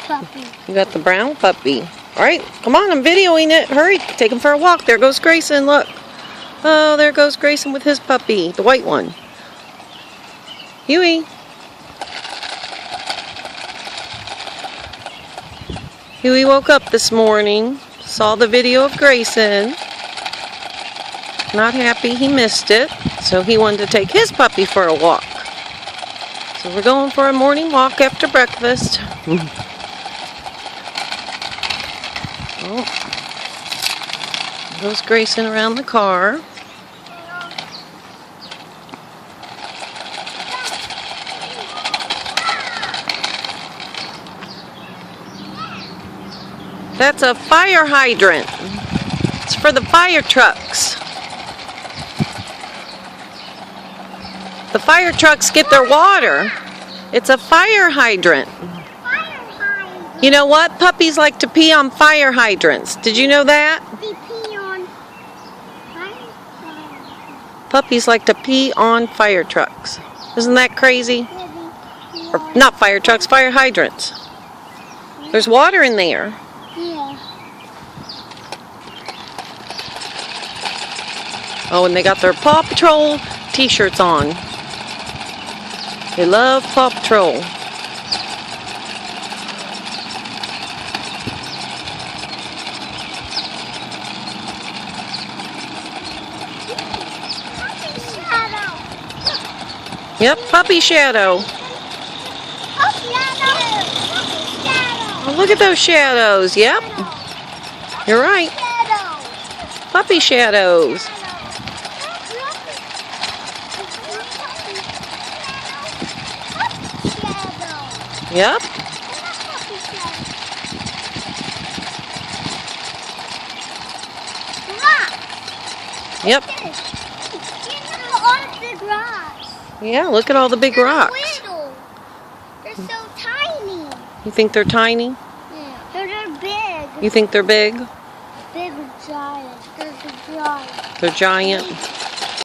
puppy. You got the brown puppy. All right, come on, I'm videoing it. Hurry, take him for a walk. There goes Grayson, look. Oh, there goes Grayson with his puppy, the white one. Huey. Huey woke up this morning, saw the video of Grayson. Not happy he missed it, so he wanted to take his puppy for a walk. So we're going for a morning walk after breakfast. Oh, there goes Grayson around the car. That's a fire hydrant. It's for the fire trucks. The fire trucks get their water. It's a fire hydrant. You know what? Puppies like to pee on fire hydrants. Did you know that? They pee on fire hydrants. Puppies like to pee on fire trucks. Isn't that crazy? Or not fire trucks, fire hydrants. There's water in there. Yeah. Oh, and they got their Paw Patrol t-shirts on. They love Paw Patrol. Yep, Puppy Shadow. Oh, look at those shadows. Yep. You're right. Puppy shadows. Yep. Yep. Yeah, look at all the big rocks. They're so tiny. You think they're tiny? Yeah. They're big. You think they're big? Big and giant. They're giant. They're giant.